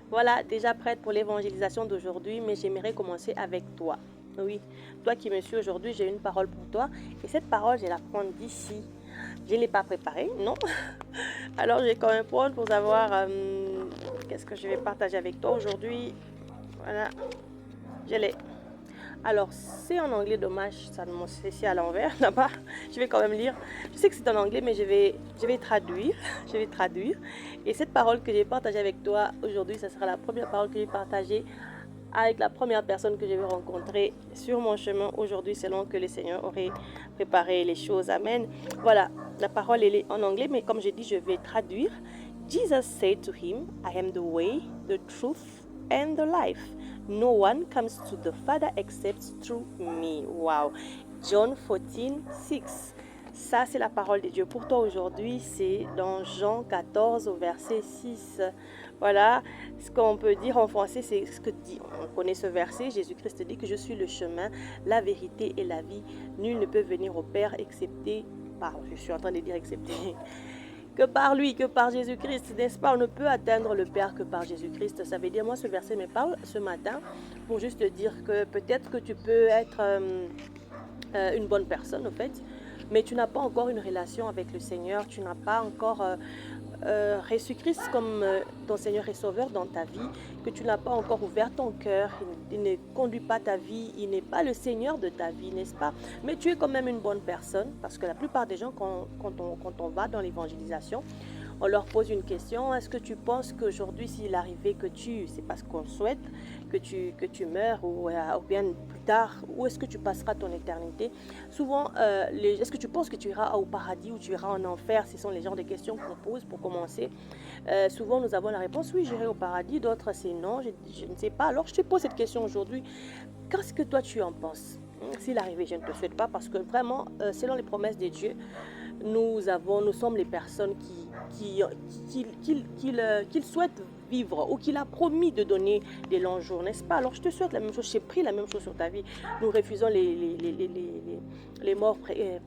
Voilà, déjà prête pour l'évangélisation d'aujourd'hui, mais j'aimerais commencer avec toi. Oui, toi qui me suis aujourd'hui, j'ai une parole pour toi. Et cette parole, je vais la prendre d'ici. Je ne l'ai pas préparée, non. Alors, j'ai quand même prendre pour savoir qu'est-ce que je vais partager avec toi aujourd'hui. Voilà, je l'ai. Alors, c'est en anglais, dommage, ça me c'est à l'envers là-bas. Je vais quand même lire. Je sais que c'est en anglais, mais je vais traduire. Je vais traduire. Et cette parole que j'ai partagée avec toi aujourd'hui, ça sera la première parole que j'ai partagée avec la première personne que je vais rencontrer sur mon chemin aujourd'hui, selon que le Seigneur aurait préparé les choses. Amen. Voilà, la parole elle est en anglais, mais comme j'ai dit, je vais traduire. Jesus said to him, I am the way, the truth, and the life. No one comes to the Father except through me. Wow. John 14:6. Ça, c'est la parole de Dieu pour toi aujourd'hui. C'est dans Jean 14 au verset 6. Voilà, ce qu'on peut dire en français, c'est ce que dit. On connaît ce verset. Jésus-Christ dit que je suis le chemin, la vérité et la vie. Nul ne peut venir au Père excepté par. Je suis en train de dire excepté. Que par lui, que par Jésus-Christ, n'est-ce pas? On ne peut atteindre le Père que par Jésus-Christ. Ça veut dire, moi, ce verset me parle ce matin pour juste te dire que peut-être que tu peux être une bonne personne, au fait, mais tu n'as pas encore une relation avec le Seigneur, tu n'as pas encore Jésus-Christ comme ton Seigneur et Sauveur dans ta vie, que tu n'as pas encore ouvert ton cœur, il ne conduit pas ta vie, il n'est pas le Seigneur de ta vie, n'est-ce pas? Mais tu es quand même une bonne personne, parce que la plupart des gens, quand on va dans l'évangélisation, on leur pose une question, est-ce que tu penses qu'aujourd'hui, s'il arrivait que c'est parce qu'on souhaite que tu meurs ou bien plus tard, où est-ce que tu passeras ton éternité? Souvent, est-ce que tu penses que tu iras au paradis ou tu iras en enfer? Ce sont les genres de questions qu'on pose pour commencer. Souvent, nous avons la réponse, oui, j'irai au paradis, d'autres c'est non, je ne sais pas. Alors, je te pose cette question aujourd'hui, qu'est-ce que toi tu en penses? S'il arrivait, je ne te souhaite pas parce que vraiment, selon les promesses de Dieu, nous sommes les personnes qu'il souhaite vivre ou qu'il a promis de donner des longs jours, n'est-ce pas? Alors je te souhaite la même chose, j'ai pris la même chose sur ta vie. Nous refusons les morts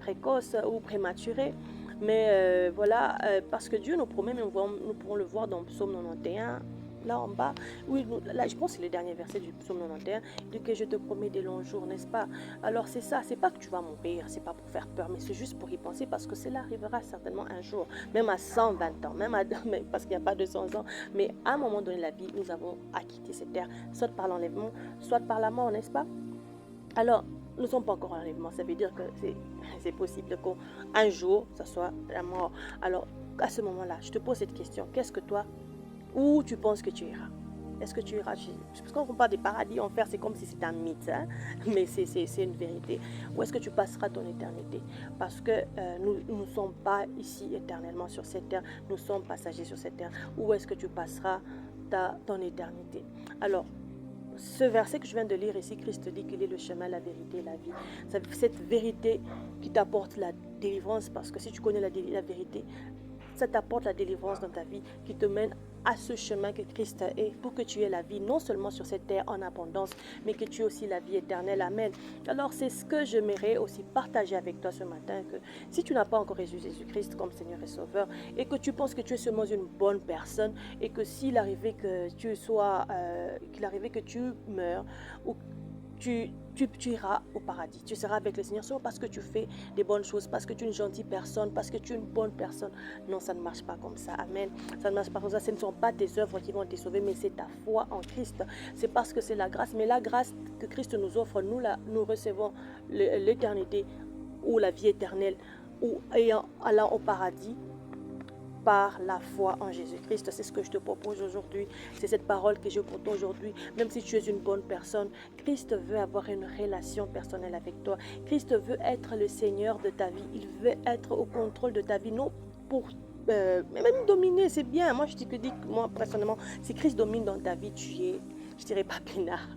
précoces ou prématurées. Mais voilà, parce que Dieu nous promet, nous pourrons le voir dans Psaume 91, là en bas, oui, là, je pense que c'est le dernier verset du psaume 91, il dit que je te promets des longs jours, n'est-ce pas? Alors c'est ça, c'est pas que tu vas mourir, c'est pas pour faire peur, mais c'est juste pour y penser parce que cela arrivera certainement un jour, même à 120 ans, parce qu'il n'y a pas de 100 ans, mais à un moment donné de la vie, nous avons à quitter cette terre, soit par l'enlèvement, soit par la mort, n'est-ce pas? Alors, nous ne sommes pas encore en enlèvement, ça veut dire que c'est possible qu'un jour, ça soit la mort. Alors, à ce moment-là, je te pose cette question, qu'est-ce que toi, où tu penses que tu iras? Est-ce que tu iras parce qu'on parle des paradis, enfer, c'est comme si c'était un mythe, hein? Mais c'est une vérité. Où est-ce que tu passeras ton éternité? Parce que nous ne sommes pas ici éternellement sur cette terre, nous sommes passagers sur cette terre. Où est-ce que tu passeras ton éternité? Alors, ce verset que je viens de lire ici, Christ dit qu'il est le chemin, la vérité et la vie. Cette vérité qui t'apporte la délivrance, parce que si tu connais la vérité, ça t'apporte la délivrance dans ta vie, qui te mène à ce chemin que Christ est, pour que tu aies la vie, non seulement sur cette terre en abondance, mais que tu aies aussi la vie éternelle. Amen. Alors c'est ce que j'aimerais aussi partager avec toi ce matin, que si tu n'as pas encore reçu Jésus-Christ comme Seigneur et Sauveur, et que tu penses que tu es seulement une bonne personne, et que s'il arrivait que qu'il arrivait que tu meurs, ou tu iras au paradis. Tu seras avec le Seigneur seulement parce que tu fais des bonnes choses, parce que tu es une gentille personne, parce que tu es une bonne personne. Non, ça ne marche pas comme ça. Amen. Ça ne marche pas comme ça. Ce ne sont pas tes œuvres qui vont te sauver, mais c'est ta foi en Christ. C'est parce que c'est la grâce. Mais la grâce que Christ nous offre, nous recevons l'éternité ou la vie éternelle ou allant au paradis par la foi en Jésus-Christ. C'est ce que je te propose aujourd'hui. C'est cette parole que j'ai pour toi aujourd'hui. Même si tu es une bonne personne, Christ veut avoir une relation personnelle avec toi. Christ veut être le Seigneur de ta vie. Il veut être au contrôle de ta vie, non pour même dominer, c'est bien. Moi, je te dis que moi, personnellement, si Christ domine dans ta vie, tu es, je dirais pas peinard,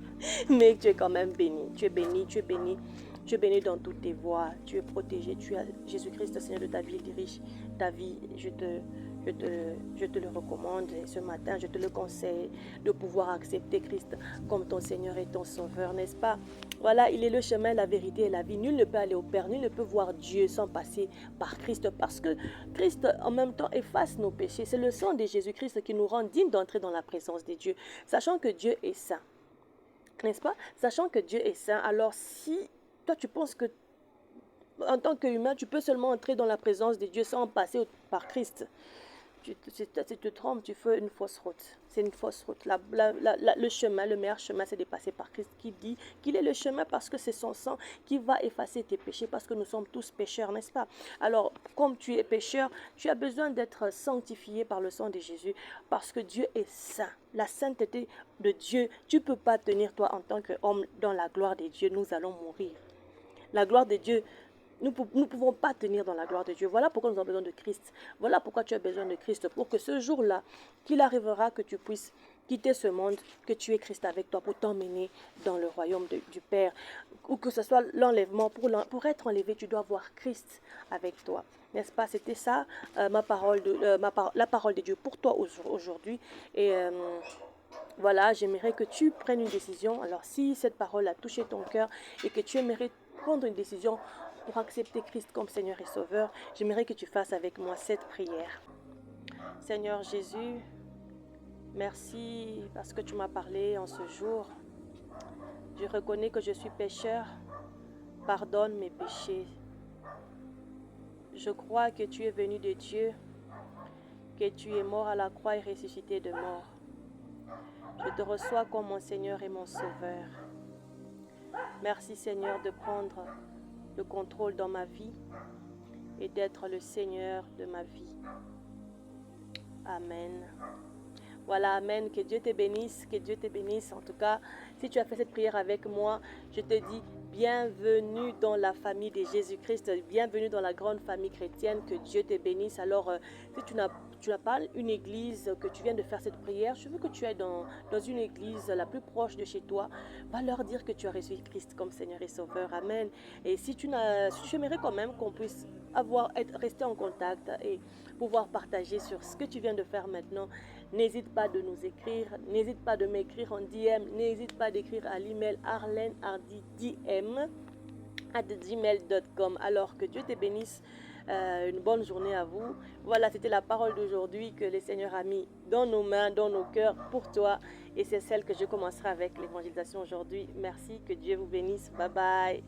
mais tu es quand même béni. Tu es béni, tu es béni. Tu es béni dans toutes tes voies, tu es protégé, tu as Jésus-Christ, le Seigneur de ta vie, il dirige ta vie. je te le recommande et ce matin, je te le conseille de pouvoir accepter Christ comme ton Seigneur et ton Sauveur, n'est-ce pas? Voilà, il est le chemin, la vérité et la vie. Nul ne peut aller au Père, nul ne peut voir Dieu sans passer par Christ, parce que Christ, en même temps, efface nos péchés. C'est le sang de Jésus-Christ qui nous rend dignes d'entrer dans la présence de Dieu, sachant que Dieu est saint, n'est-ce pas? Sachant que Dieu est saint, alors si toi tu penses que en tant qu'humain, tu peux seulement entrer dans la présence de Dieu sans passer par Christ, si tu te trompes, tu fais une fausse route. C'est une fausse route. Le chemin, le meilleur chemin, c'est de passer par Christ, qui dit qu'il est le chemin parce que c'est son sang qui va effacer tes péchés, parce que nous sommes tous pécheurs, n'est-ce pas? Alors, comme tu es pécheur, tu as besoin d'être sanctifié par le sang de Jésus, parce que Dieu est saint. La sainteté de Dieu, tu ne peux pas tenir toi en tant qu'homme dans la gloire de Dieu. Nous allons mourir. La gloire de Dieu, nous ne pouvons pas tenir dans la gloire de Dieu. Voilà pourquoi nous avons besoin de Christ. Voilà pourquoi tu as besoin de Christ. Pour que ce jour-là, qu'il arrivera que tu puisses quitter ce monde, que tu aies Christ avec toi pour t'emmener dans le royaume du Père. Ou que ce soit l'enlèvement. Pour être enlevé, tu dois avoir Christ avec toi. N'est-ce pas? C'était ça la parole de Dieu pour toi aujourd'hui. Et voilà, j'aimerais que tu prennes une décision. Alors si cette parole a touché ton cœur et que tu aimerais prendre une décision pour accepter Christ comme Seigneur et Sauveur, j'aimerais que tu fasses avec moi cette prière. Seigneur Jésus, merci parce que tu m'as parlé en ce jour. Je reconnais que je suis pécheur. Pardonne mes péchés. Je crois que tu es venu de Dieu, que tu es mort à la croix et ressuscité de mort. Je te reçois comme mon Seigneur et mon Sauveur. Merci Seigneur de prendre le contrôle dans ma vie et d'être le Seigneur de ma vie. Amen. Voilà, amen. Que Dieu te bénisse, que Dieu te bénisse. En tout cas, si tu as fait cette prière avec moi, je te dis bienvenue dans la famille de Jésus-Christ, bienvenue dans la grande famille chrétienne, que Dieu te bénisse. Alors, si tu n'as pas une église, que tu viens de faire cette prière, je veux que tu ailles dans une église la plus proche de chez toi, va leur dire que tu as reçu Christ comme Seigneur et Sauveur. Amen. Et si tu aimerais quand même qu'on puisse rester en contact et pouvoir partager sur ce que tu viens de faire maintenant, n'hésite pas de nous écrire, n'hésite pas de m'écrire en DM, n'hésite pas d'écrire à l'email arlenhardydm@gmail.com. Alors que Dieu te bénisse, une bonne journée à vous. Voilà, c'était la parole d'aujourd'hui que le Seigneur a mis dans nos mains, dans nos cœurs pour toi. Et c'est celle que je commencerai avec l'évangélisation aujourd'hui. Merci, que Dieu vous bénisse. Bye bye.